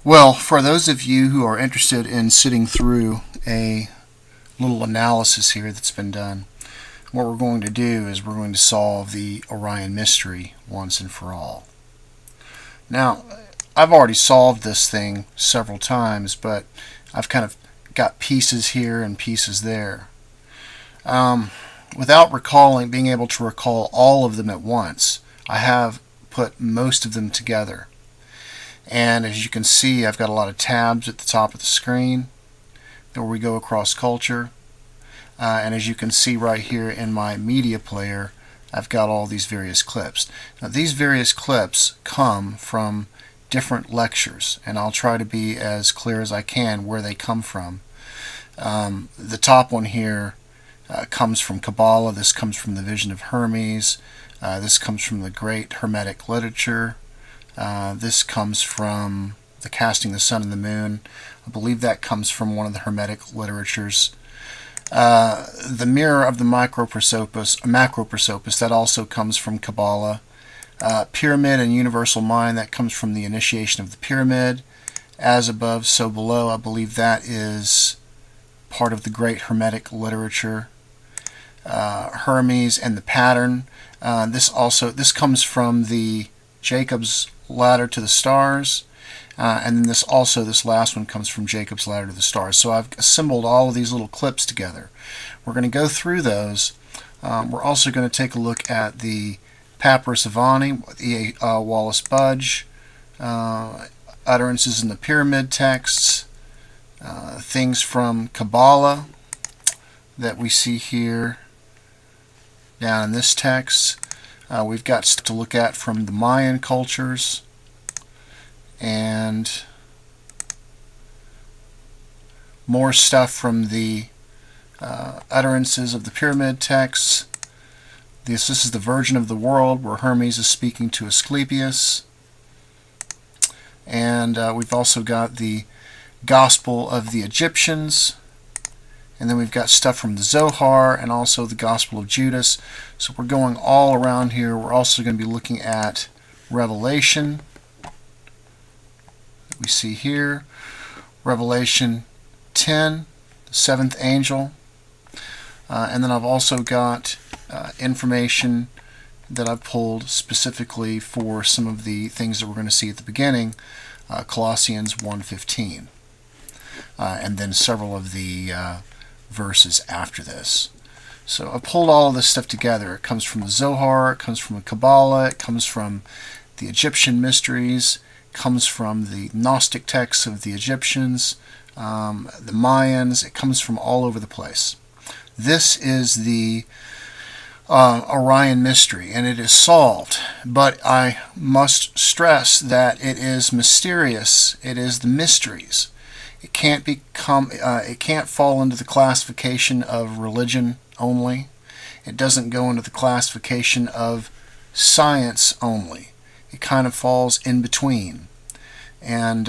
Well, for those of you who are interested in sitting through a little analysis here that's been done, what we're going to do is we're going to solve the Orion mystery once and for all. Now, I've already solved this thing several times, but I've kind of got pieces here and pieces there. Without being able to recall all of them at once, I have put most of them together. And as you can see, I've got a lot of tabs at the top of the screen where we go across culture. And as you can see right here in my media player, I've got all these various clips. Now, these various clips come from different lectures, and I'll try to be as clear as I can where they come from. The top one here comes from Kabbalah. This comes from the Vision of Hermes. This comes from the great Hermetic literature. This comes from the Casting the Sun and the Moon. I believe that comes from one of the Hermetic literatures. The Mirror of the Macroprosopis, that also comes from Kabbalah. Pyramid and Universal Mind, that comes from the Initiation of the Pyramid. As above, so below, I believe that is part of the great Hermetic literature. Hermes and the Pattern. This comes from the Jacob's Ladder to the Stars, and then this last one comes from Jacob's Ladder to the Stars. So I've assembled all of these little clips together. We're going to go through those. We're also going to take a look at the Papyrus of Ani, E. Wallace Budge, utterances in the pyramid texts, things from Kabbalah that we see here down in this text. We've got to look at from the Mayan cultures, and more stuff from the utterances of the pyramid texts. This is the Virgin of the World, where Hermes is speaking to Asclepius. And we've also got the Gospel of the Egyptians. And then we've got stuff from the Zohar and also the Gospel of Judas. So we're going all around here. We're also going to be looking at Revelation that we see here. Revelation 10, the seventh angel. And then I've also got information that I've pulled specifically for some of the things that we're going to see at the beginning. Colossians 1:15. And then several of the verses after this. So I pulled all of this stuff together. It comes from the Zohar, it comes from the Kabbalah, it comes from the Egyptian mysteries, it comes from the Gnostic texts of the Egyptians, the Mayans. It comes from all over the place. This is the Orion mystery, and it is solved, but I must stress that it is mysterious. It is the mysteries. It can't fall into the classification of religion only. It doesn't go into the classification of science only. It kind of falls in between. And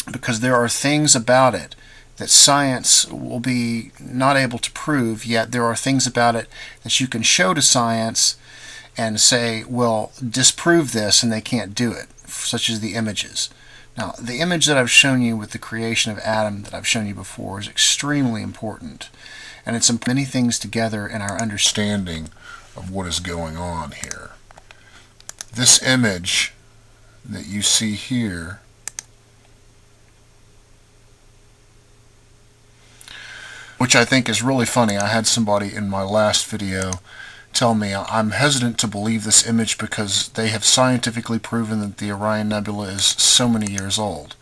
because there are things about it that science will be not able to prove, yet there are things about it that you can show to science and say, well, disprove this, and they can't do it, such as the images. Now, the image that I've shown you with the creation of Adam that I've shown you before is extremely important, and it's many things together in our understanding of what is going on here. This image that you see here which I think is really funny. I had somebody in my last video tell me I'm hesitant to believe this image because they have scientifically proven that the Orion Nebula is so many years old.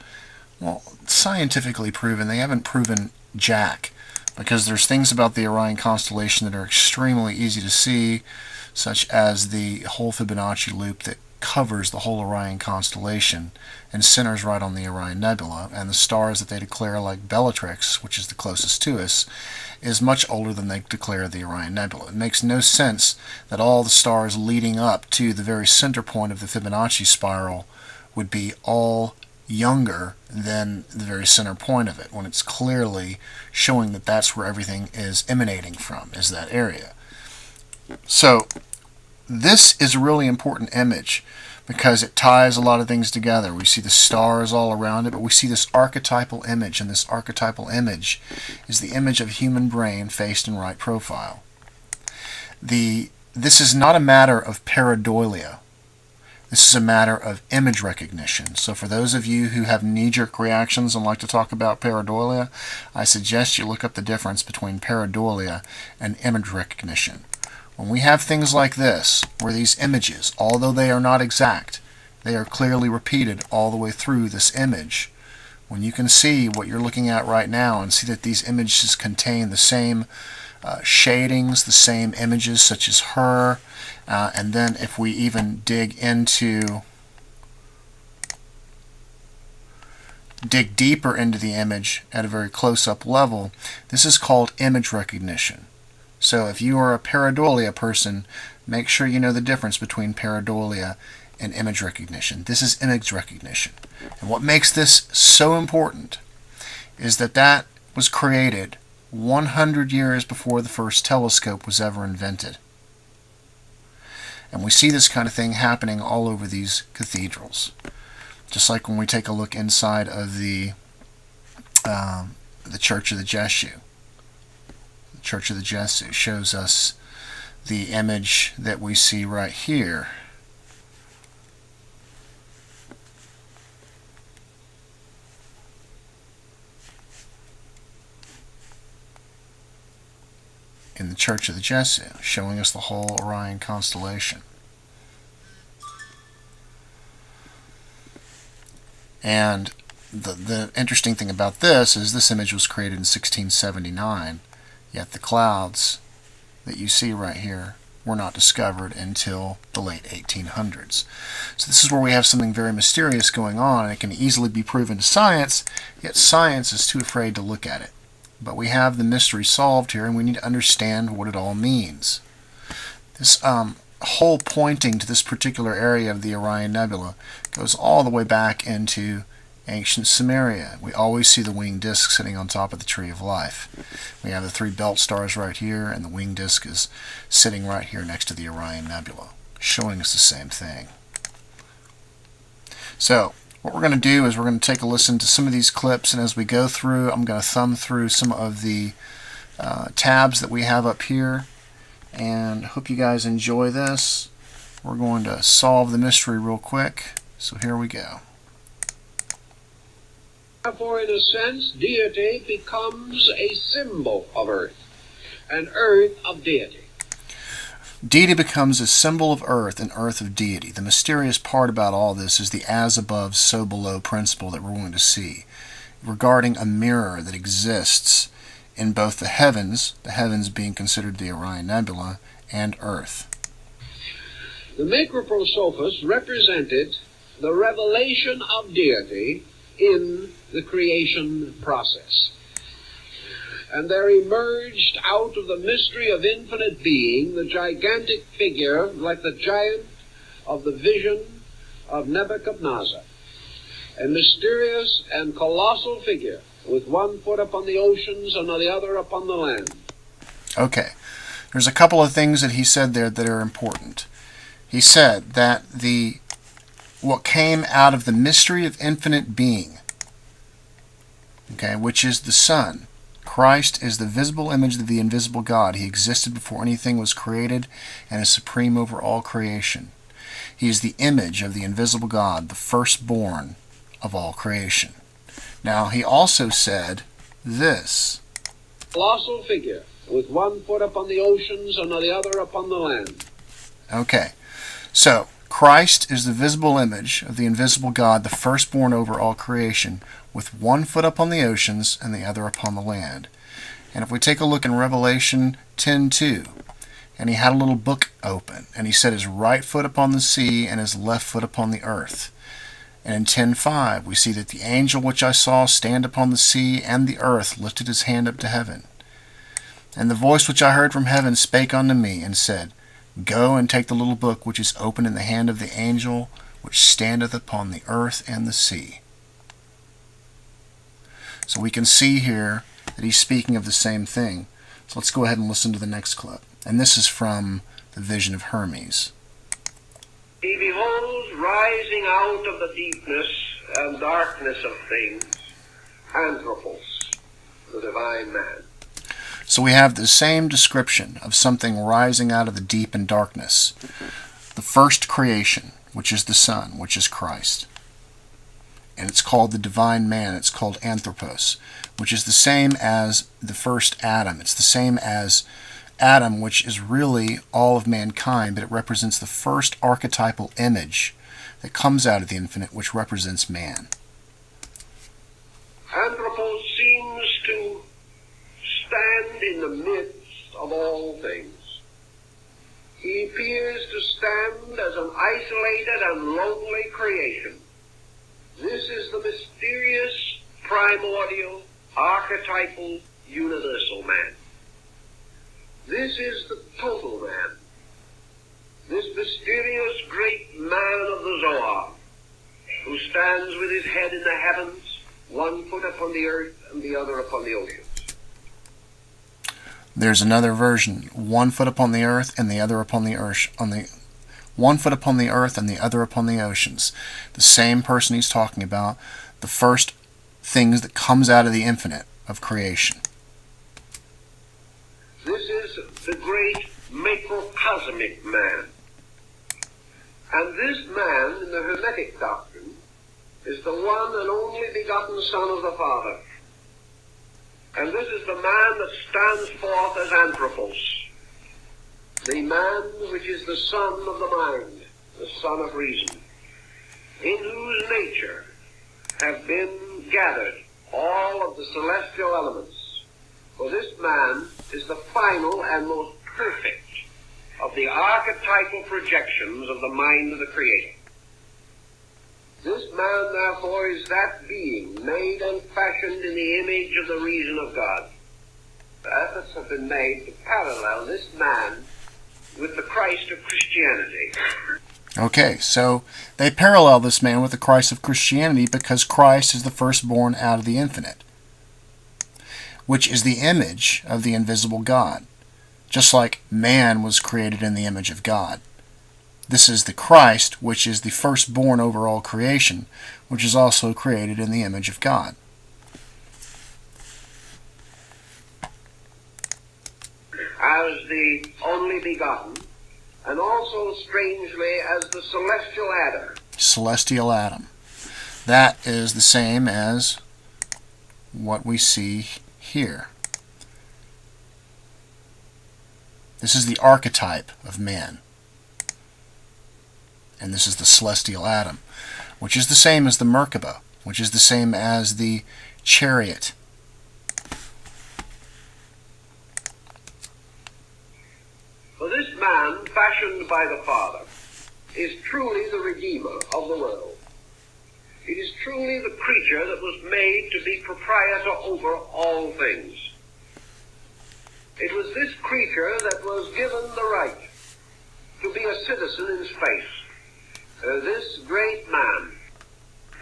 Well, scientifically proven, they haven't proven jack, because there's things about the Orion constellation that are extremely easy to see, such as the whole Fibonacci loop that covers the whole Orion constellation and centers right on the Orion Nebula, and the stars that they declare, like Bellatrix, which is the closest to us, is much older than they declare the Orion Nebula. It makes no sense that all the stars leading up to the very center point of the Fibonacci spiral would be all younger than the very center point of it, when it's clearly showing that that's where everything is emanating from, is that area. So this is a really important image because it ties a lot of things together. We see the stars all around it, but we see this archetypal image, and this archetypal image is the image of human brain faced in right profile. This is not a matter of pareidolia. This is a matter of image recognition. So for those of you who have knee-jerk reactions and like to talk about pareidolia, I suggest you look up the difference between pareidolia and image recognition. When we have things like this, where these images, although they are not exact, they are clearly repeated all the way through this image. When you can see what you're looking at right now and see that these images contain the same shadings, the same images such as her, and then if we even dig deeper into the image at a very close-up level, this is called image recognition. So if you are a pareidolia person, make sure you know the difference between pareidolia and image recognition. This is image recognition. And what makes this so important is that that was created 100 years before the first telescope was ever invented. And we see this kind of thing happening all over these cathedrals. Just like when we take a look inside of the Church of the Jesu. The Church of the Jesu shows us the image that we see right here. In the Church of the Jesu, showing us the whole Orion constellation. And the interesting thing about this is this image was created in 1679, yet the clouds that you see right here were not discovered until the late 1800s. So this is where we have something very mysterious going on, and it can easily be proven to science, yet science is too afraid to look at it. But we have the mystery solved here, and we need to understand what it all means. This whole pointing to this particular area of the Orion Nebula goes all the way back into ancient Sumeria. We always see the winged disk sitting on top of the Tree of Life. We have the three belt stars right here, and the winged disk is sitting right here next to the Orion Nebula, showing us the same thing. So what we're going to do is we're going to take a listen to some of these clips, and as we go through, I'm going to thumb through some of the tabs that we have up here, and hope you guys enjoy this. We're going to solve the mystery real quick, so here we go. Therefore, in a sense, deity becomes a symbol of earth, and earth of deity. Deity becomes a symbol of earth and earth of deity. The mysterious part about all this is the as above, so below principle that we're going to see regarding a mirror that exists in both the heavens being considered the Orion Nebula, and earth. The Macroprosophos represented the revelation of deity in the creation process. And there emerged out of the mystery of infinite being the gigantic figure, like the giant of the vision of Nebuchadnezzar, a mysterious and colossal figure with one foot upon the oceans and the other upon the land. Okay, there's a couple of things that he said there that are important. He said that what came out of the mystery of infinite being, okay, which is the Son. Christ is the visible image of the invisible God. He existed before anything was created and is supreme over all creation. He is the image of the invisible God, the firstborn of all creation. Now, he also said this. Colossal figure with one foot upon the oceans and the other upon the land. Okay, so Christ is the visible image of the invisible God, the firstborn over all creation, with one foot upon the oceans and the other upon the land. And if we take a look in Revelation 10:2, and he had a little book open, and he set his right foot upon the sea and his left foot upon the earth. And in 10:5, we see that the angel which I saw stand upon the sea and the earth lifted his hand up to heaven. And the voice which I heard from heaven spake unto me, and said, Go and take the little book which is open in the hand of the angel which standeth upon the earth and the sea. So we can see here that he's speaking of the same thing. So let's go ahead and listen to the next clip. And this is from the vision of Hermes. he beholds rising out of the deepness and darkness of things, Anthropos, the divine man. So we have the same description of something rising out of the deep and darkness. The first creation, which is the Son, which is Christ. And it's called the divine man. It's called Anthropos, which is the same as the first Adam. It's the same as Adam, which is really all of mankind, but it represents the first archetypal image that comes out of the infinite, which represents man. Anthropos seems to stand in the midst of all things. He appears to stand as an isolated and lonely creation. This is the mysterious, primordial, archetypal, universal man. This is the total man. This mysterious great man of the Zohar, who stands with his head in the heavens, one foot upon the earth and the other upon the oceans. There's another version, 1 foot upon the earth and the other upon the earth, 1 foot upon the earth and the other upon the oceans. The same person he's talking about, the first things that comes out of the infinite of creation. This is the great macrocosmic man. And this man, in the Hermetic doctrine, is the one and only begotten Son of the Father. And this is the man that stands forth as Anthropos, the man which is the son of the mind, the son of reason, in whose nature have been gathered all of the celestial elements. For this man is the final and most perfect of the archetypal projections of the mind of the Creator. This man, therefore, is that being made and fashioned in the image of the reason of God. Efforts have been made to parallel this man with the Christ of Christianity. Okay, so they parallel this man with the Christ of Christianity because Christ is the firstborn out of the infinite, which is the image of the invisible God, just like man was created in the image of God. This is the Christ, which is the firstborn over all creation, which is also created in the image of God. As the only begotten, and also, strangely, as the celestial Adam. Celestial Adam. That is the same as what we see here. This is the archetype of man. And this is the celestial Adam, which is the same as the Merkaba, which is the same as the chariot. For this man, fashioned by the Father, is truly the Redeemer of the world. It is truly the creature that was made to be proprietor over all things. It was this creature that was given the right to be a citizen in space. This great man,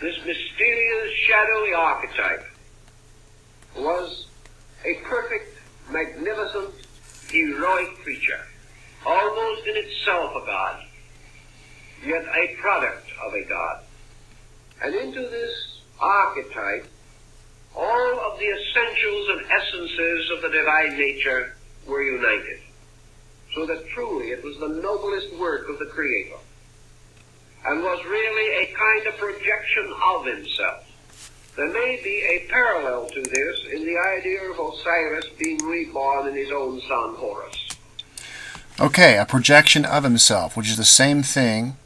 this mysterious, shadowy archetype, was a perfect, magnificent, heroic creature, almost in itself a god, yet a product of a god. And into this archetype, all of the essentials and essences of the divine nature were united, so that truly it was the noblest work of the Creator, and was really a kind of projection of himself. There may be a parallel to this in the idea of Osiris being reborn in his own son Horus. Okay, a projection of himself, which is the same thing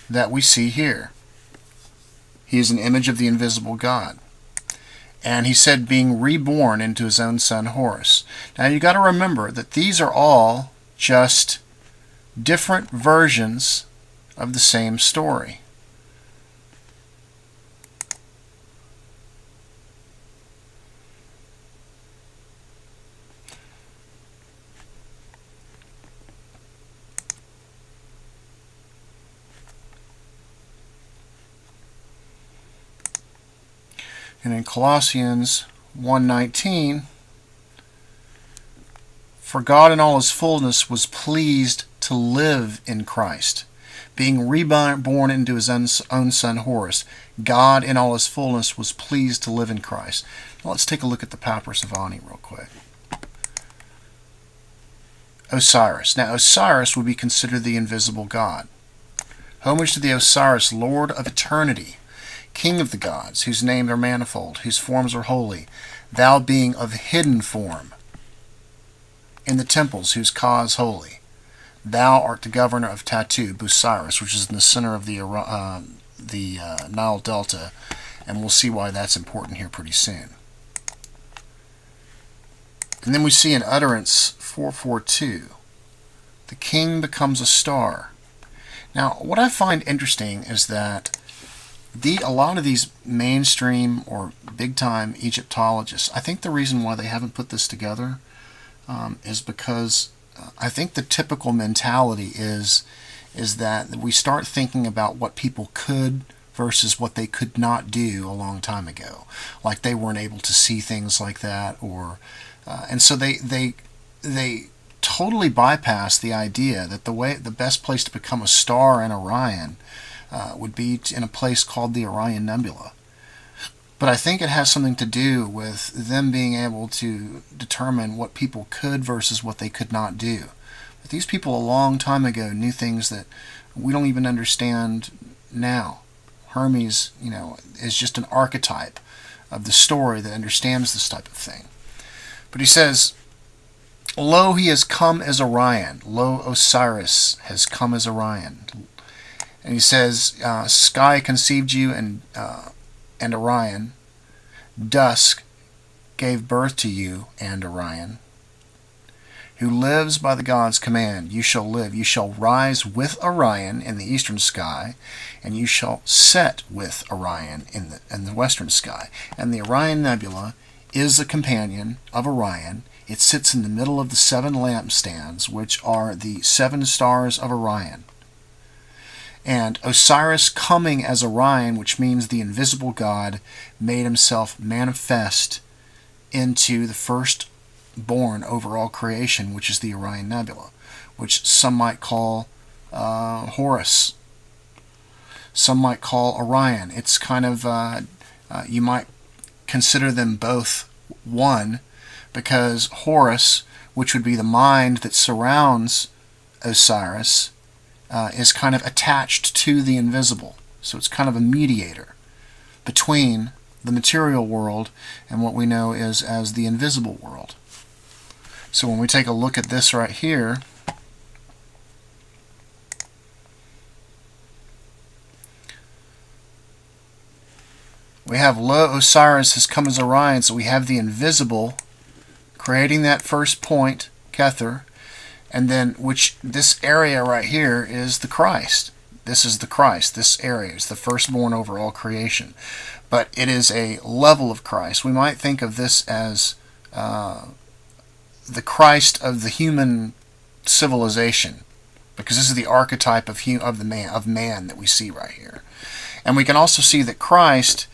that we see here. He is an image of the invisible God. And he said being reborn into his own son Horus. Now you got to remember that these are all just different versions of the same story. And in Colossians 1:19, for God in all his fullness was pleased to live in Christ, Being reborn into his own son Horus, God in all his fullness was pleased to live in Christ. Now let's take a look at the Papyrus of Ani real quick. Osiris. Now Osiris would be considered the invisible god. Homage to the Osiris, Lord of eternity, King of the gods, whose names are manifold, whose forms are holy, thou being of hidden form in the temples, whose cause holy. Thou art the governor of Tatu, Busiris, which is in the center of the Nile Delta, and we'll see why that's important here pretty soon. And then we see in Utterance 442, the king becomes a star. Now, what I find interesting is that a lot of these mainstream or big-time Egyptologists, I think the reason why they haven't put this together is because I think the typical mentality is that we start thinking about what people could versus what they could not do a long time ago. Like they weren't able to see things like that, or and so they totally bypass the idea that the best place to become a star in Orion would be in a place called the Orion Nebula. But I think it has something to do with them being able to determine what people could versus what they could not do. But these people a long time ago knew things that we don't even understand now. Hermes, is just an archetype of the story that understands this type of thing. But he says, lo, he has come as Orion. Lo, Osiris has come as Orion. And he says, sky conceived you, and Orion. Dusk gave birth to you, and Orion. Who lives by the god's command, you shall live. You shall rise with Orion in the eastern sky, and you shall set with Orion in the western sky. And the Orion Nebula is a companion of Orion. It sits in the middle of the 7 lampstands, which are the 7 stars of Orion. And Osiris coming as Orion, which means the invisible god, made himself manifest into the firstborn over all creation, which is the Orion Nebula, which some might call Horus. Some might call Orion. It's kind of, you might consider them both one, because Horus, which would be the mind that surrounds Osiris, is kind of attached to the invisible. So it's kind of a mediator between the material world and what we know is as the invisible world. So when we take a look at this right here, we have lo, Osiris has come as Orion, so we have the invisible creating that first point, Kether, and then which this area right here is the Christ. This is the Christ. This area is the firstborn over all creation. But it is a level of Christ. We might think of this as the Christ of the human civilization, because this is the archetype of man that we see right here. And we can also see that Christ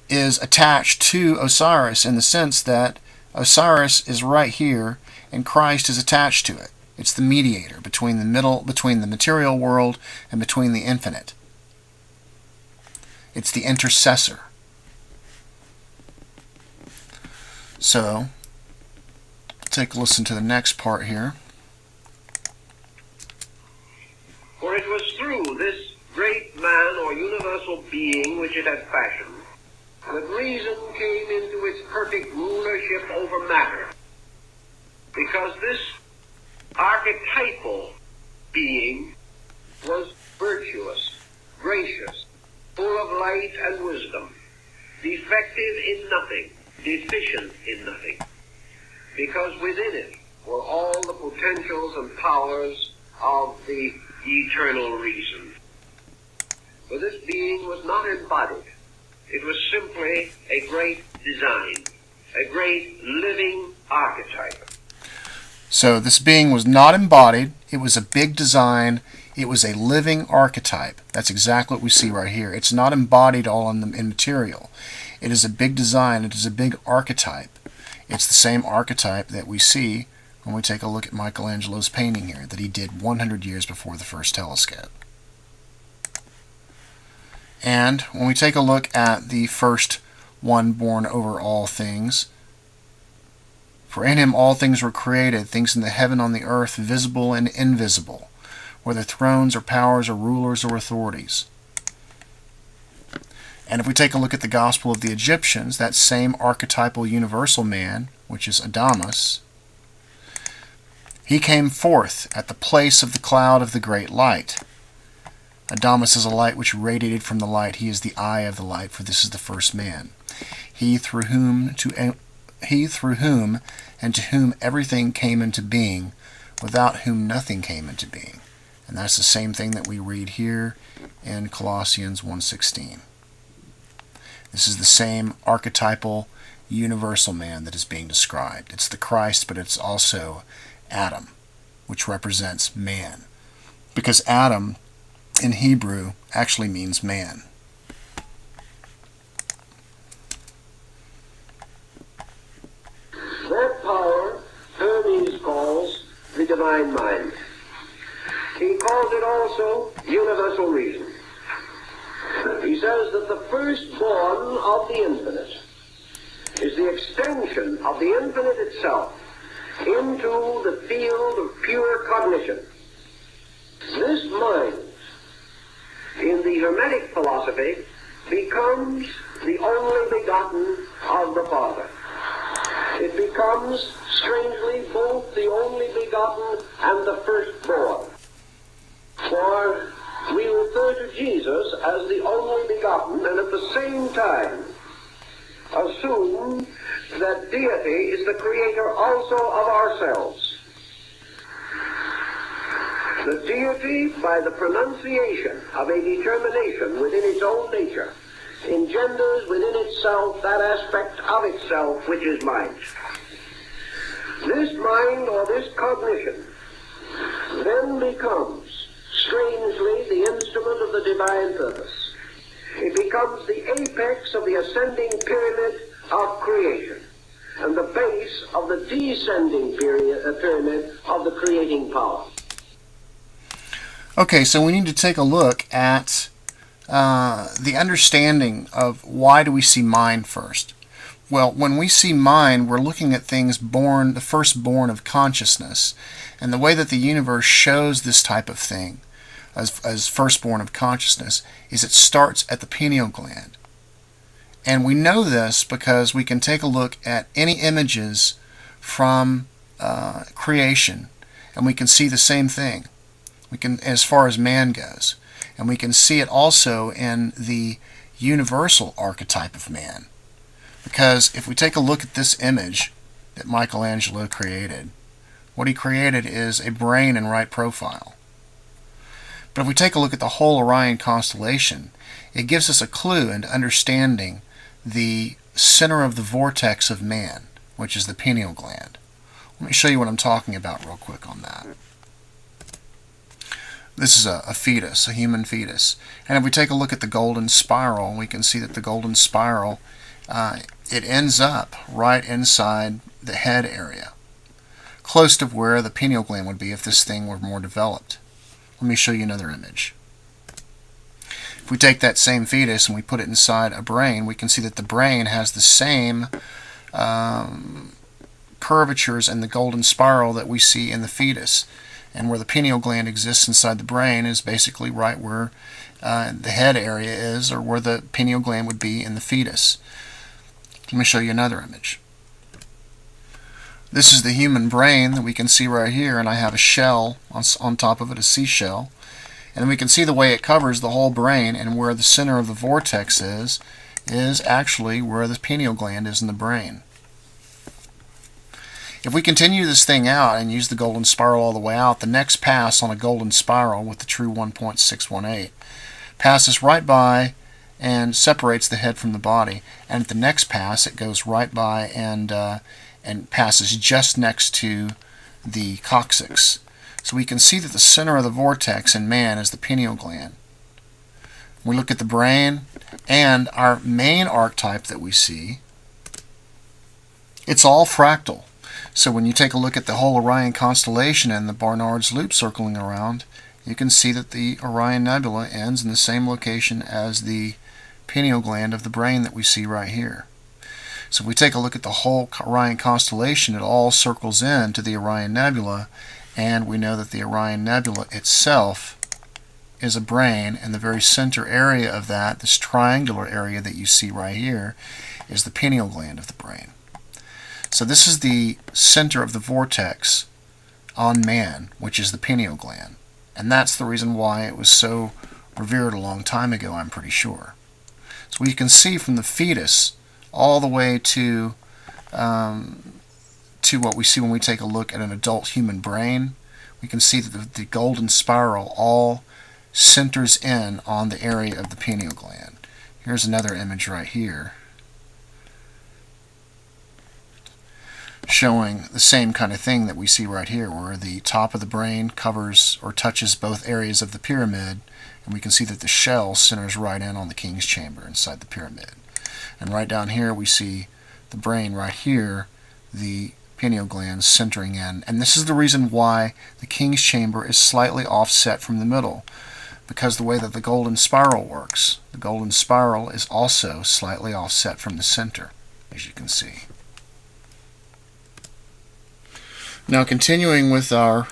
is attached to Osiris in the sense that Osiris is right here and Christ is attached to it. It's the mediator between the material world and between the infinite. It's the intercessor. So, take a listen to the next part here. For it was through this great man or universal being which it had fashioned that reason came into its perfect rulership over matter. Because this archetypal being was virtuous, gracious, full of light and wisdom, defective in nothing, deficient in nothing, because within it were all the potentials and powers of the eternal reason. For this being was not embodied. It was simply a great design, a great living archetype. So this being was not embodied. It was a big design. It was a living archetype. That's exactly what we see right here. It's not embodied all in material. It is a big design. It is a big archetype. It's the same archetype that we see when we take a look at Michelangelo's painting here that he did 100 years before the first telescope. And when we take a look at the first one born over all things, for in him all things were created, things in the heaven and on the earth, visible and invisible, whether thrones or powers or rulers or authorities. And if we take a look at the gospel of the Egyptians, that same archetypal universal man, which is Adamus, he came forth at the place of the cloud of the great light. Adamus is a light which radiated from the light. He is the eye of the light, for this is the first man. He through whom and to whom everything came into being, without whom nothing came into being. And that's the same thing that we read here in Colossians 1:16. This is the same archetypal universal man that is being described. It's the Christ, but it's also Adam, which represents man. Because Adam in Hebrew actually means man. That power Hermes calls the divine mind. He calls it also universal reason. He says that the firstborn of the infinite is the extension of the infinite itself into the field of pure cognition. This mind, in the Hermetic philosophy, becomes the only begotten of the Father. It becomes, strangely, both the only begotten and the firstborn. For we refer to Jesus as the only begotten, and at the same time assume that deity is the creator also of ourselves. The deity, by the pronunciation of a determination within its own nature, engenders within itself that aspect of itself which is mind. This mind, or this cognition, then becomes, strangely, the instrument of the divine purpose. It becomes the apex of the ascending pyramid of creation and the base of the descending pyramid of the creating power. Okay, so we need to take a look at the understanding of why do we see mind first. Well, when we see mind, we're looking at things born, the firstborn of consciousness, and the way that the universe shows this type of thing as firstborn of consciousness is it starts at the pineal gland. And we know this because we can take a look at any images from creation, and we can see the same thing. We can, as far as man goes, and we can see it also in the universal archetype of man. Because if we take a look at this image that Michelangelo created, what he created is a brain in right profile. But if we take a look at the whole Orion constellation, it gives us a clue into understanding the center of the vortex of man, which is the pineal gland. Let me show you what I'm talking about real quick on that. This is a fetus, a human fetus. And if we take a look at the golden spiral, we can see that the golden spiral, it ends up right inside the head area, close to where the pineal gland would be if this thing were more developed. Let me show you another image. If we take that same fetus and we put it inside a brain, we can see that the brain has the same curvatures in the golden spiral that we see in the fetus. And where the pineal gland exists inside the brain is basically right where the head area is, or where the pineal gland would be in the fetus. Let me show you another image. This is the human brain that we can see right here, and I have a shell on top of it, a seashell. And we can see the way it covers the whole brain, and where the center of the vortex is actually where the pineal gland is in the brain. If we continue this thing out and use the golden spiral all the way out, the next pass on a golden spiral with the true 1.618 passes right by and separates the head from the body. And at the next pass, it goes right by and passes just next to the coccyx. So we can see that the center of the vortex in man is the pineal gland. We look at the brain and our main archetype that we see, it's all fractal. So when you take a look at the whole Orion constellation and the Barnard's loop circling around, you can see that the Orion Nebula ends in the same location as the pineal gland of the brain that we see right here. So if we take a look at the whole Orion constellation, it all circles in to the Orion Nebula, and we know that the Orion Nebula itself is a brain, and the very center area of that, this triangular area that you see right here, is the pineal gland of the brain. So this is the center of the vortex on man, which is the pineal gland. And that's the reason why it was so revered a long time ago, I'm pretty sure. So you can see from the fetus all the way to what we see when we take a look at an adult human brain. We can see that the golden spiral all centers in on the area of the pineal gland. Here's another image right here showing the same kind of thing that we see right here, where the top of the brain covers or touches both areas of the pyramid, and we can see that the shell centers right in on the king's chamber inside the pyramid. And right down here we see the brain right here, the pineal gland centering in. And this is the reason why the king's chamber is slightly offset from the middle, because the way that the golden spiral works, the golden spiral is also slightly offset from the center, as you can see. Now, continuing with our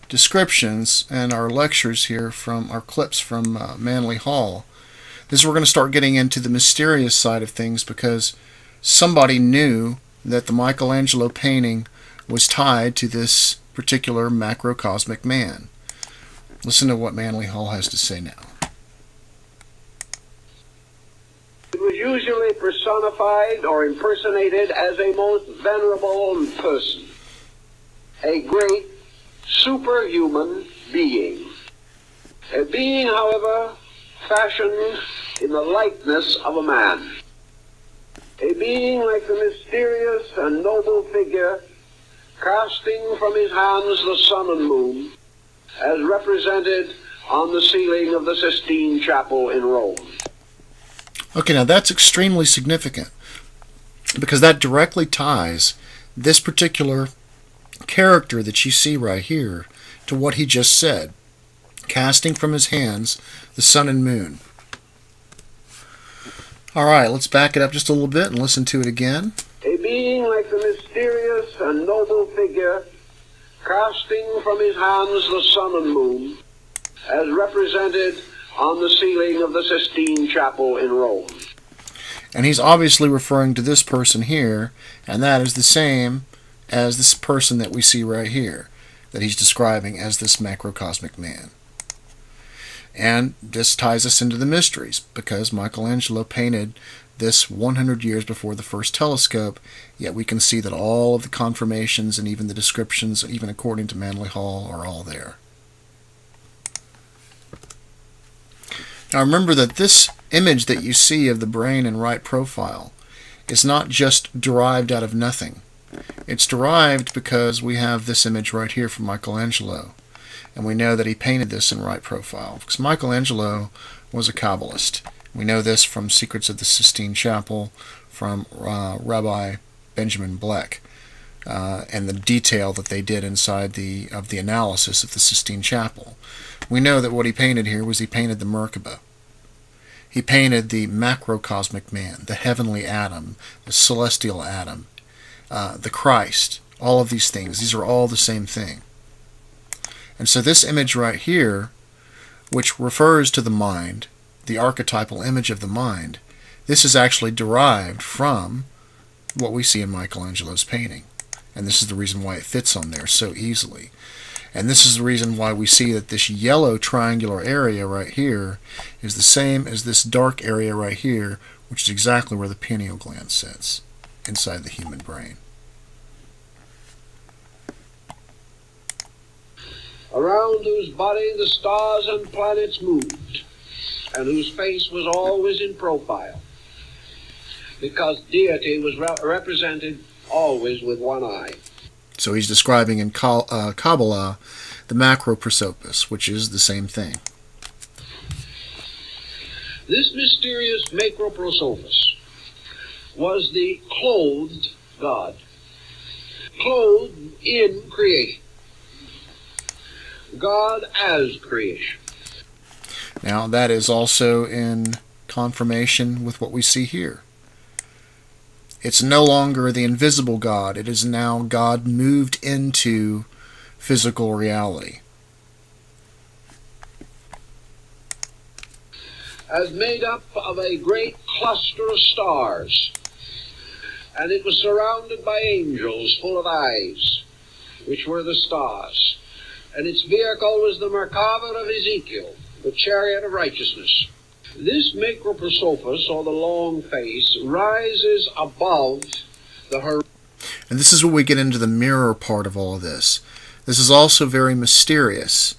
descriptions and our lectures here from our clips from Manly Hall, this is where we're going to start getting into the mysterious side of things, because somebody knew that the Michelangelo painting was tied to this particular macrocosmic man. Listen to what Manly Hall has to say now. It was usually personified or impersonated as a most venerable person, a great superhuman being. A being, however, fashioned in the likeness of a man. A being like the mysterious and noble figure casting from his hands the sun and moon, as represented on the ceiling of the Sistine Chapel in Rome. Okay, now that's extremely significant, because that directly ties this particular character that you see right here to what he just said, casting from his hands the sun and moon. Alright, let's back it up just a little bit and listen to it again. A being like the mysterious and noble figure casting from his hands the sun and moon, as represented on the ceiling of the Sistine Chapel in Rome. And he's obviously referring to this person here, and that is the same as this person that we see right here, that he's describing as this macrocosmic man. And this ties us into the mysteries, because Michelangelo painted this 100 years before the first telescope, yet we can see that all of the confirmations and even the descriptions, even according to Manly Hall, are all there. Now remember that this image that you see of the brain in right profile is not just derived out of nothing. It's derived because we have this image right here from Michelangelo, and we know that he painted this in right profile, because Michelangelo was a Kabbalist. We know this from Secrets of the Sistine Chapel, from Rabbi Benjamin Bleck, and the detail that they did inside of the analysis of the Sistine Chapel. We know that what he painted here was he painted the Merkaba. He painted the macrocosmic man, the heavenly Adam, the celestial Adam, the Christ, all of these things. These are all the same thing. And so this image right here, which refers to the mind, the archetypal image of the mind, this is actually derived from what we see in Michelangelo's painting. And this is the reason why it fits on there so easily. And this is the reason why we see that this yellow triangular area right here is the same as this dark area right here, which is exactly where the pineal gland sits, inside the human brain. Around whose body the stars and planets moved, and whose face was always in profile, because deity was represented always with one eye. So he's describing in Kabbalah the macroprosopis, which is the same thing. This mysterious macroprosopis was the clothed God, clothed in creation. God as creation. Now that is also in confirmation with what we see here. It's no longer the invisible God. It is now God moved into physical reality. As made up of a great cluster of stars, and it was surrounded by angels full of eyes, which were the stars. And its vehicle was the Merkava of Ezekiel, the chariot of righteousness. This Macroprosophos, or the long face, rises above the horizon. And this is where we get into the mirror part of all of this. This is also very mysterious,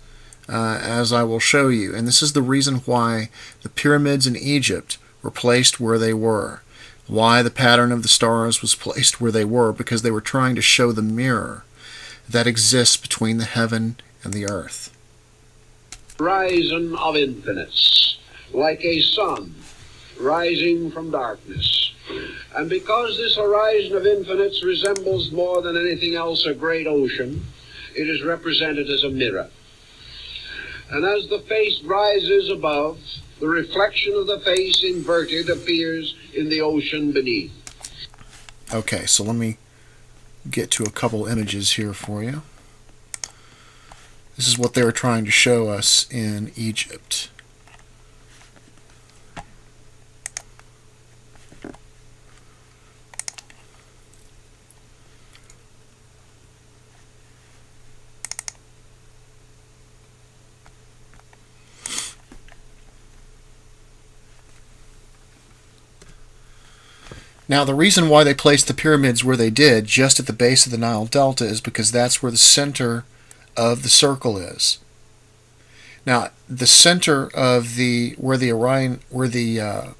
as I will show you. And this is the reason why the pyramids in Egypt were placed where they were. Why the pattern of the stars was placed where they were, because they were trying to show the mirror that exists between the heaven and the earth. Horizon of infinites, like a sun rising from darkness. And because this horizon of infinites resembles more than anything else a great ocean, it is represented as a mirror. And as the face rises above, the reflection of the face inverted appears in the ocean beneath. Okay, so let me get to a couple images here for you. This is what they were trying to show us in Egypt. Now, the reason why they placed the pyramids where they did, just at the base of the Nile Delta, is because that's where the center of the circle is. Now, the center of where the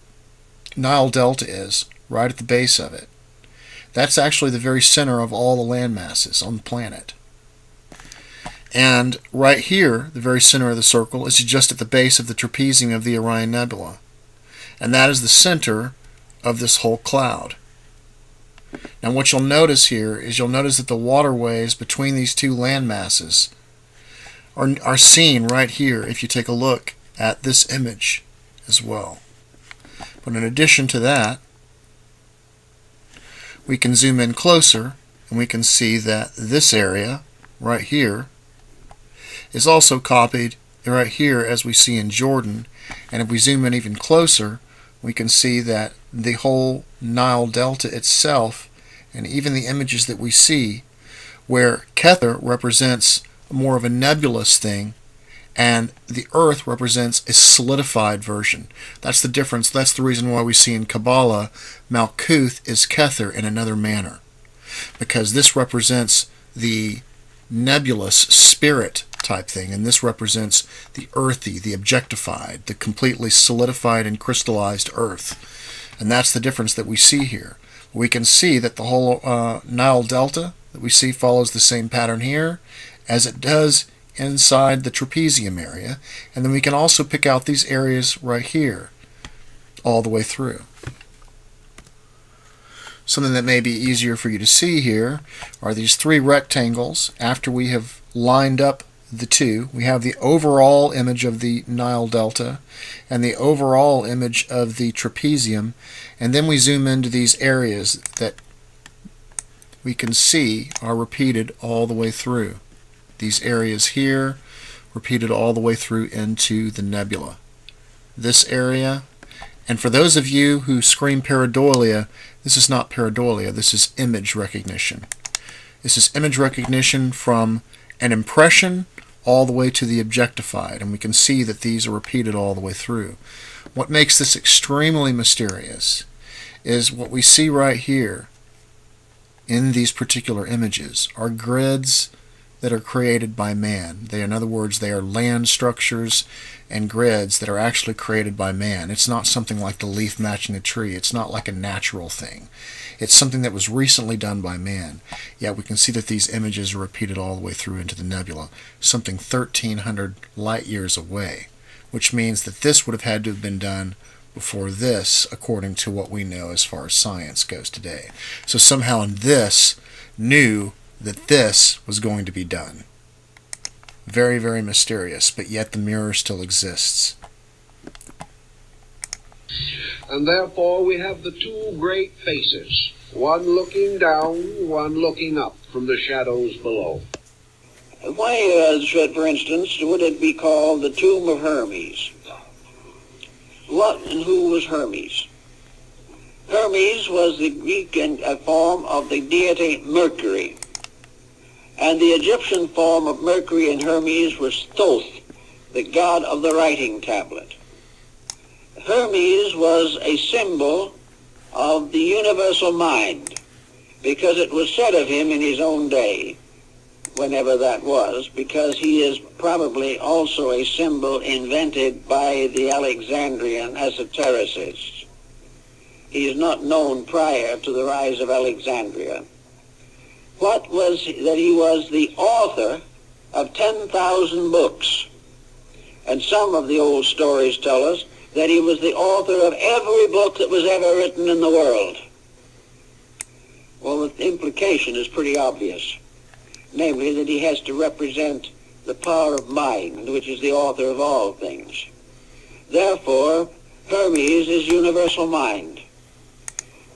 Nile Delta is, right at the base of it, that's actually the very center of all the land masses on the planet. And right here, the very center of the circle, is just at the base of the trapezium of the Orion Nebula. And that is the center of this whole cloud. Now what you'll notice here is you'll notice that the waterways between these two land masses are seen right here if you take a look at this image as well. But in addition to that, we can zoom in closer and we can see that this area right here is also copied right here as we see in Jordan. And if we zoom in even closer, we can see that the whole Nile Delta itself, and even the images that we see, where Kether represents more of a nebulous thing, and the earth represents a solidified version. That's the difference. That's the reason why we see in Kabbalah, Malkuth is Kether in another manner. Because this represents the nebulous spirit type thing, and this represents the earthy, the objectified, the completely solidified and crystallized earth. And that's the difference that we see here. We can see that the whole Nile Delta that we see follows the same pattern here as it does inside the trapezium area, and then we can also pick out these areas right here all the way through. Something that may be easier for you to see here are these three rectangles. After we have lined up the two, we have the overall image of the Nile Delta and the overall image of the trapezium, and then we zoom into these areas that we can see are repeated all the way through. These areas here repeated all the way through into the nebula. This area, and for those of you who scream pareidolia, this is not pareidolia, this is image recognition. This is image recognition from an impression all the way to the objectified, and we can see that these are repeated all the way through. What makes this extremely mysterious is what we see right here in these particular images are grids that are created by man. In other words, they are land structures and grids that are actually created by man. It's not something like the leaf matching the tree. It's not like a natural thing. It's something that was recently done by man. Yet we can see that these images are repeated all the way through into the nebula, something 1,300 light years away, which means that this would have had to have been done before this, according to what we know as far as science goes today. So somehow this knew that this was going to be done. Very, very mysterious, but yet the mirror still exists. And therefore we have the two great faces, one looking down, one looking up from the shadows below. Why, for instance, would it be called the tomb of Hermes? What and who was Hermes? Hermes was the Greek form of the deity Mercury. And the Egyptian form of Mercury and Hermes was Thoth, the god of the writing tablet. Hermes was a symbol of the universal mind, because it was said of him in his own day, whenever that was, because he is probably also a symbol invented by the Alexandrian esotericists. He is not known prior to the rise of Alexandria. What was that he was the author of 10,000 books. And some of the old stories tell us that he was the author of every book that was ever written in the world. Well, the implication is pretty obvious. Namely, that he has to represent the power of mind, which is the author of all things. Therefore, Hermes is universal mind.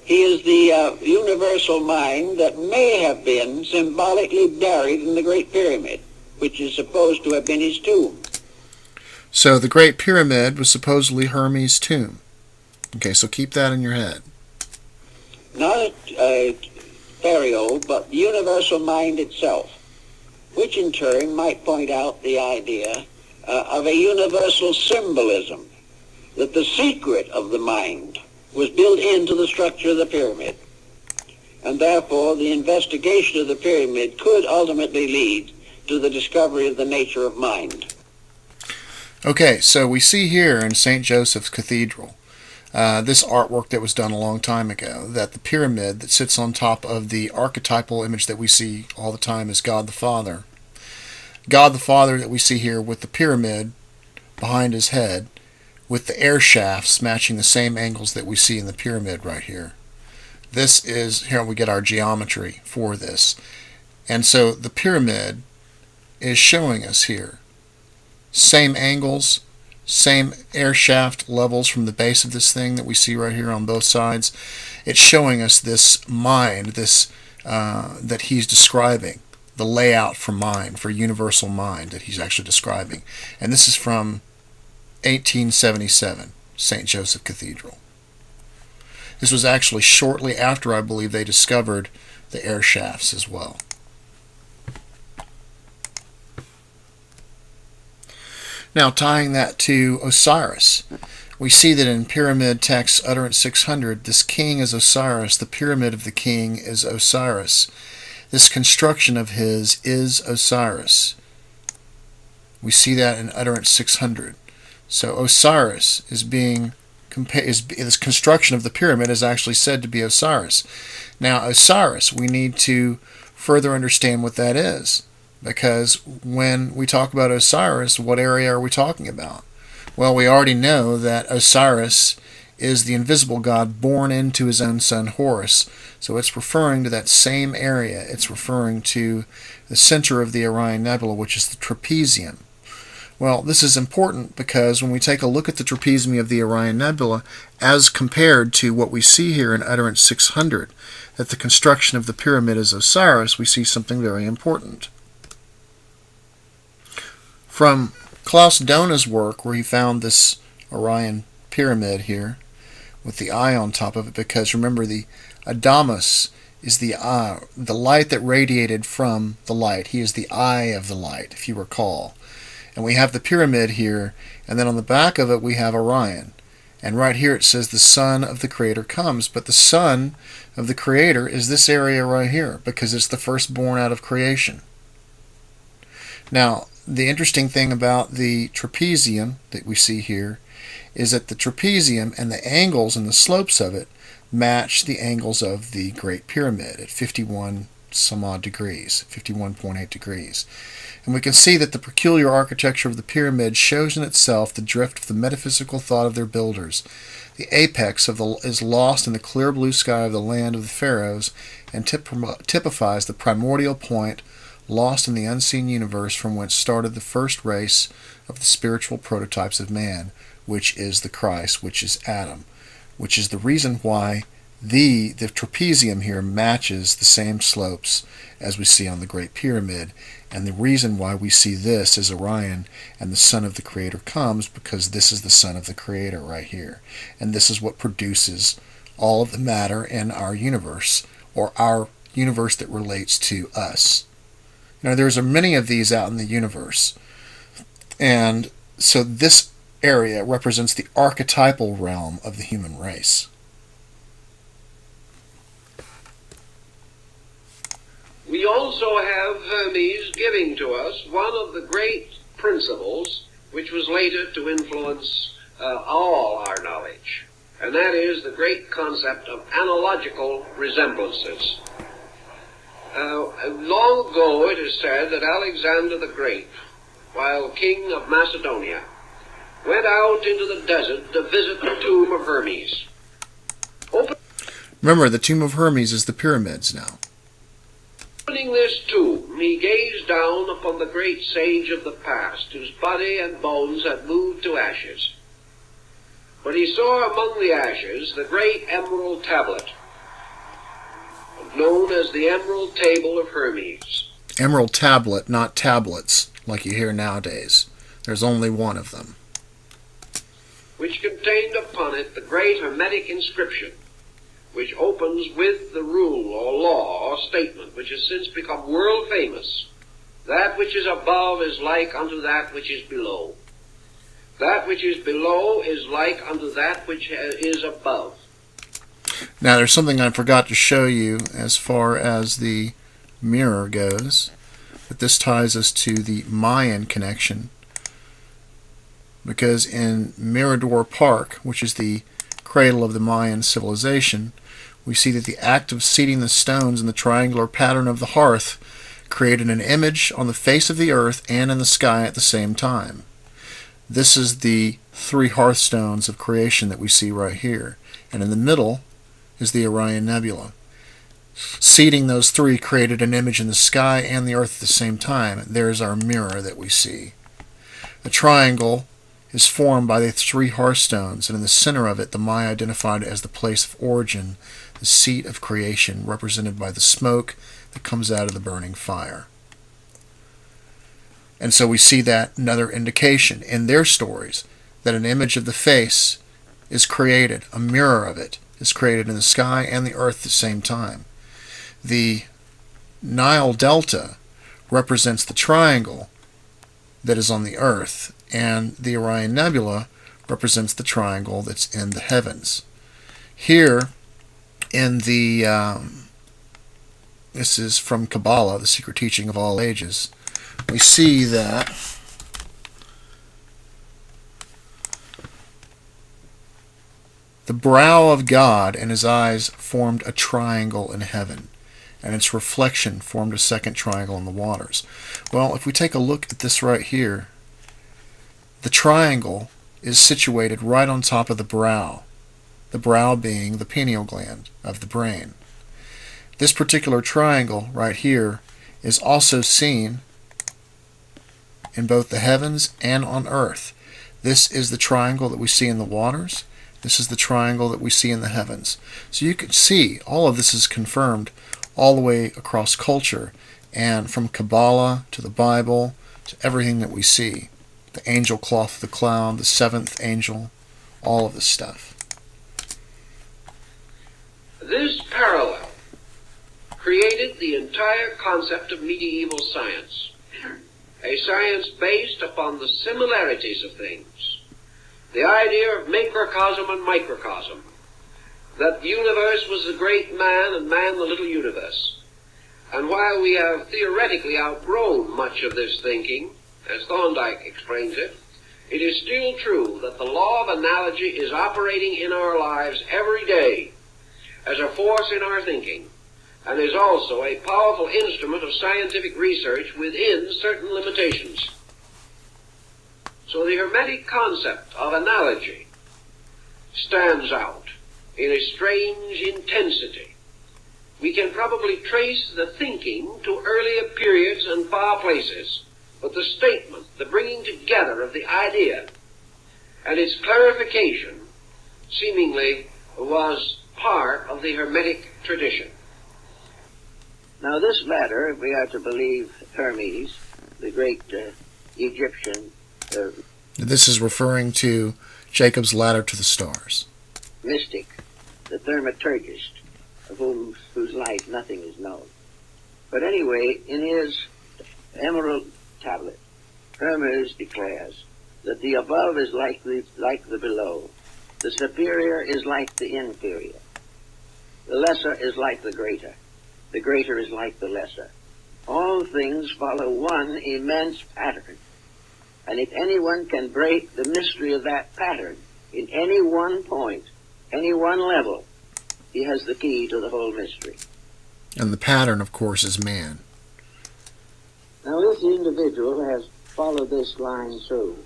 He is the universal mind that may have been symbolically buried in the Great Pyramid, which is supposed to have been his tomb. So the Great Pyramid was supposedly Hermes' tomb. Okay, so keep that in your head. Not a burial, but the universal mind itself, which in turn might point out the idea of a universal symbolism, that the secret of the mind was built into the structure of the pyramid. And therefore, the investigation of the pyramid could ultimately lead to the discovery of the nature of mind. Okay, so we see here in St. Joseph's Cathedral, this artwork that was done a long time ago, that the pyramid that sits on top of the archetypal image that we see all the time is God the Father. God the Father that we see here with the pyramid behind his head, with the air shafts matching the same angles that we see in the pyramid right here. This is, here we get our geometry for this. And so the pyramid is showing us here same angles, same air shaft levels from the base of this thing that we see right here on both sides. It's showing us this mind, this that he's describing, the layout for mind, for universal mind that he's actually describing. And this is from 1877, St. Joseph Cathedral. This was actually shortly after, I believe, they discovered the air shafts as well. Now, tying that to Osiris, we see that in Pyramid Text Utterance 600, this king is Osiris, the pyramid of the king is Osiris. This construction of his is Osiris. We see that in Utterance 600. So Osiris is being this construction of the pyramid is actually said to be Osiris. Now Osiris, we need to further understand what that is, because when we talk about Osiris, what area are we talking about? Well, we already know that Osiris is the invisible god born into his own son Horus, so it's referring to that same area. It's referring to the center of the Orion Nebula, which is the trapezium. Well, this is important because when we take a look at the trapezium of the Orion Nebula as compared to what we see here in Utterance 600, that the construction of the pyramid is Osiris, we see something very important. From Klaus Dona's work, where he found this Orion pyramid here with the eye on top of it, because remember, the Adamus is the eye, the light that radiated from the light. He is the eye of the light, if you recall. And we have the pyramid here, and then on the back of it we have Orion. And right here it says the Son of the Creator comes, but the Son of the Creator is this area right here, because it's the firstborn out of creation. Now, the interesting thing about the trapezium that we see here is that the trapezium and the angles and the slopes of it match the angles of the Great Pyramid at 51 some odd degrees, 51.8 degrees. And we can see that the peculiar architecture of the pyramid shows in itself the drift of the metaphysical thought of their builders. The apex is lost in the clear blue sky of the land of the pharaohs and typifies the primordial point lost in the unseen universe from whence started the first race of the spiritual prototypes of man, which is the Christ, which is Adam, which is the reason why the trapezium here matches the same slopes as we see on the Great Pyramid, and the reason why we see this as Orion and the Son of the Creator comes, because this is the Son of the Creator right here, and this is what produces all of the matter in our universe, or our universe that relates to us. Now, there's many of these out in the universe, and so this area represents the archetypal realm of the human race. We also have Hermes giving to us one of the great principles which was later to influence all our knowledge, and that is the great concept of analogical resemblances. Long ago it is said that Alexander the Great, while king of Macedonia, went out into the desert to visit the tomb of Hermes. Remember, the tomb of Hermes is the pyramids now. Opening this tomb, he gazed down upon the great sage of the past, whose body and bones had moved to ashes. But he saw among the ashes the great emerald tablet, known as the Emerald Table of Hermes. Emerald tablet, not tablets, like you hear nowadays. There's only one of them. Which contained upon it the great Hermetic inscription, which opens with the rule or law or statement which has since become world famous. That which is above is like unto that which is below. That which is below is like unto that which is above. Now, there's something I forgot to show you as far as the mirror goes, but this ties us to the Mayan connection, because in Mirador Park, which is the cradle of the Mayan civilization, we see that the act of seating the stones in the triangular pattern of the hearth created an image on the face of the earth and in the sky at the same time. This is the three hearthstones of creation that we see right here, and in the middle is the Orion Nebula. Seating those three created an image in the sky and the earth at the same time. There's our mirror that we see. A triangle is formed by the three hearthstones, and in the center of it the Maya identified it as the place of origin, the seat of creation, represented by the smoke that comes out of the burning fire. And so we see that another indication in their stories that an image of the face is created, a mirror of it is created in the sky and the earth at the same time. The Nile Delta represents the triangle that is on the earth, and the Orion Nebula represents the triangle that's in the heavens. Here in the this is from Kabbalah, the secret teaching of all ages, we see that the brow of God and his eyes formed a triangle in heaven, and its reflection formed a second triangle in the waters. Well, if we take a look at this right here, the triangle is situated right on top of the brow being the pineal gland of the brain. This particular triangle right here is also seen in both the heavens and on earth. This is the triangle that we see in the waters. This is the triangle that we see in the heavens. So you can see all of this is confirmed all the way across culture, and from Kabbalah to the Bible to everything that we see. The angel cloth of the cloud, the seventh angel, all of this stuff. This parallel created the entire concept of medieval science, a science based upon the similarities of things, the idea of macrocosm and microcosm, that the universe was the great man and man the little universe. And while we have theoretically outgrown much of this thinking, as Thorndike explains it, it is still true that the law of analogy is operating in our lives every day as a force in our thinking, and is also a powerful instrument of scientific research within certain limitations. So the Hermetic concept of analogy stands out in a strange intensity We can probably trace the thinking to earlier periods and far places, but the statement, the bringing together of the idea and its clarification seemingly was part of the Hermetic tradition. Now this latter, if we are to believe Hermes, the great Egyptian This is referring to Jacob's ladder to the stars. mystic, the thaumaturgist, of whose life nothing is known. But anyway, in his emerald tablet, Hermes declares that the above is like the below, the superior is like the inferior, the lesser is like the greater is like the lesser. All things follow one immense pattern, and if anyone can break the mystery of that pattern in any one point, any one level, he has the key to the whole mystery. And the pattern, of course, is man. Now, if the individual has followed this line through,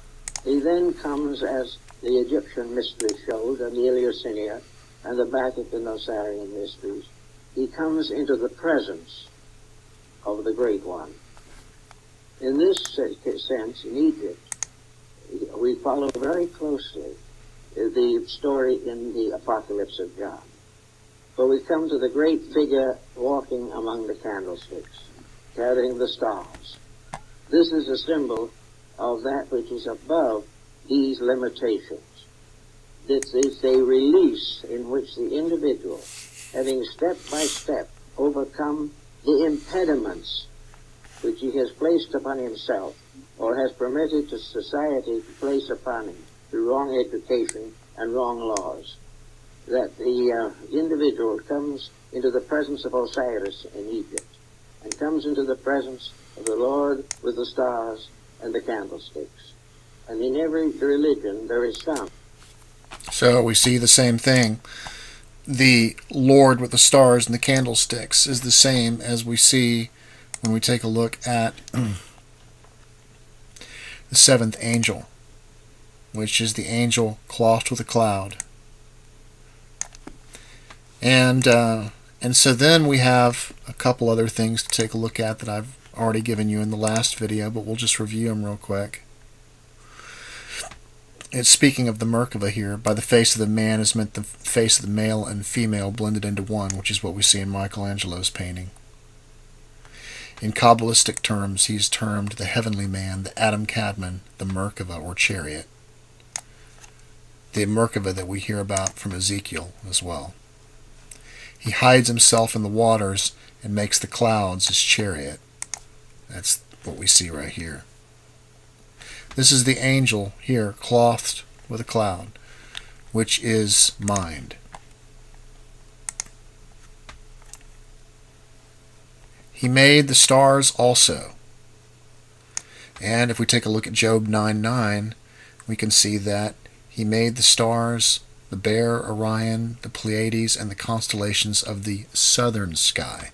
he then comes, as the Egyptian mystery shows, and the Eleusinian, and the Bacchic and Osirian mysteries, he comes into the presence of the Great One. In this sense, in Egypt, we follow very closely the story in the Apocalypse of John. For we come to the great figure walking among the candlesticks, carrying the stars. This is a symbol of that which is above these limitations. This is a release in which the individual, having step by step overcome the impediments which he has placed upon himself or has permitted to society to place upon him through wrong education and wrong laws, that the individual comes into the presence of Osiris in Egypt and comes into the presence of the Lord with the stars and the candlesticks. And in every religion there is some. So we see the same thing. The Lord with the stars and the candlesticks is the same as we see when we take a look at the seventh angel, which is the angel clothed with a cloud. And so then we have a couple other things to take a look at that I've already given you in the last video, but we'll just review them real quick. It's speaking of the Merkaba here. By the face of the man is meant the face of the male and female blended into one, which is what we see in Michelangelo's painting. In Kabbalistic terms, he's termed the heavenly man, the Adam Kadmon, the Merkaba or chariot. The Merkaba that we hear about from Ezekiel as well. He hides himself in the waters and makes the clouds his chariot. That's what we see right here. This is the angel here, clothed with a cloud, which is mind. He made the stars also. And if we take a look at Job 9:9, we can see that he made the stars, the Bear, Orion, the Pleiades, and the constellations of the southern sky.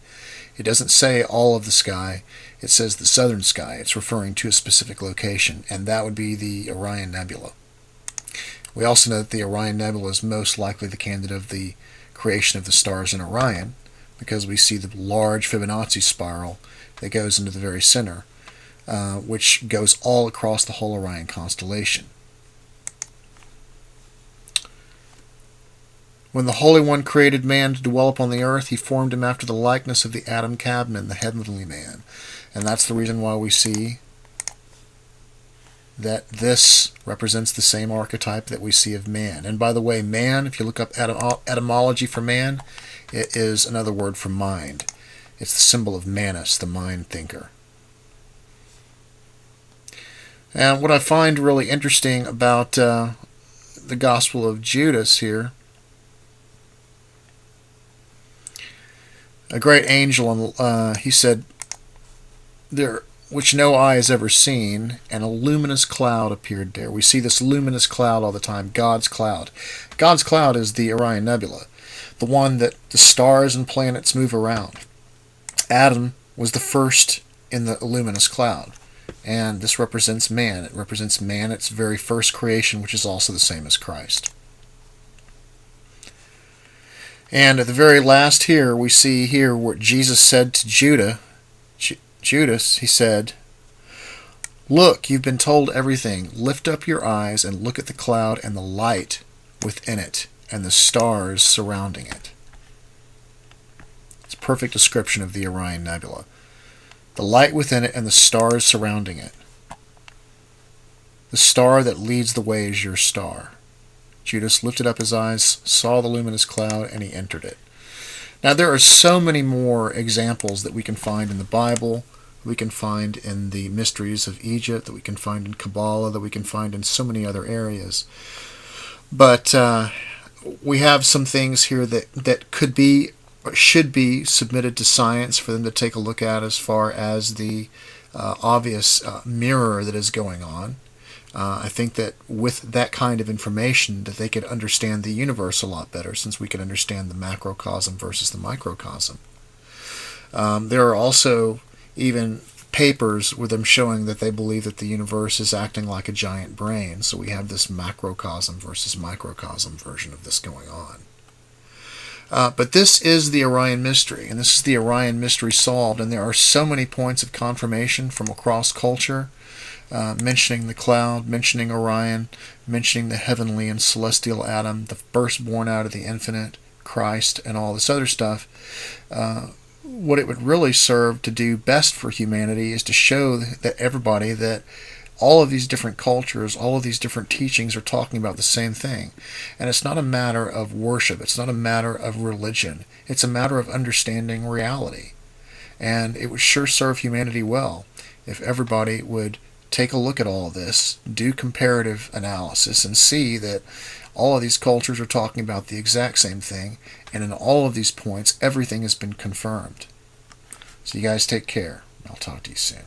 It doesn't say all of the sky, it says the southern sky. It's referring to a specific location, and that would be the Orion Nebula. We also know that the Orion Nebula is most likely the candidate of the creation of the stars in Orion, because we see the large Fibonacci spiral that goes into the very center, which goes all across the whole Orion constellation. When the Holy One created man to dwell upon the earth, he formed him after the likeness of the Adam Kadmon, the heavenly man. And that's the reason why we see that this represents the same archetype that we see of man. And by the way, man, if you look up etymology for man, it is another word for mind. It's the symbol of Manus, the mind thinker. And what I find really interesting about the Gospel of Judas here, a great angel, he said, there, which no eye has ever seen, and a luminous cloud appeared there. We see this luminous cloud all the time, God's cloud. God's cloud is the Orion Nebula, the one that the stars and planets move around. Adam was the first in the luminous cloud, and this represents man. It represents man, its very first creation, which is also the same as Christ. And at the very last here, we see here what Jesus said to Judas, he said, "Look, you've been told everything. Lift up your eyes and look at the cloud and the light within it and the stars surrounding it." It's a perfect description of the Orion Nebula. The light within it and the stars surrounding it. The star that leads the way is your star. Judas lifted up his eyes, saw the luminous cloud, and he entered it. Now, there are so many more examples that we can find in the Bible, we can find in the mysteries of Egypt, that we can find in Kabbalah, that we can find in so many other areas. But we have some things here that could be, or should be, submitted to science for them to take a look at, as far as the obvious mirror that is going on. I think that with that kind of information, that they could understand the universe a lot better, since we can understand the macrocosm versus the microcosm. There are also even papers with them showing that they believe that the universe is acting like a giant brain. So we have this macrocosm versus microcosm version of this going on. But this is the Orion mystery, and this is the Orion mystery solved, and there are so many points of confirmation from across culture, mentioning the cloud, mentioning Orion, mentioning the heavenly and celestial Adam, the firstborn out of the infinite, Christ, and all this other stuff. What it would really serve to do best for humanity is to show that everybody that all of these different cultures, all of these different teachings are talking about the same thing. And it's not a matter of worship. It's not a matter of religion. It's a matter of understanding reality. And it would sure serve humanity well if everybody would take a look at all of this, do comparative analysis, and see that all of these cultures are talking about the exact same thing, and in all of these points, everything has been confirmed. So you guys take care. I'll talk to you soon.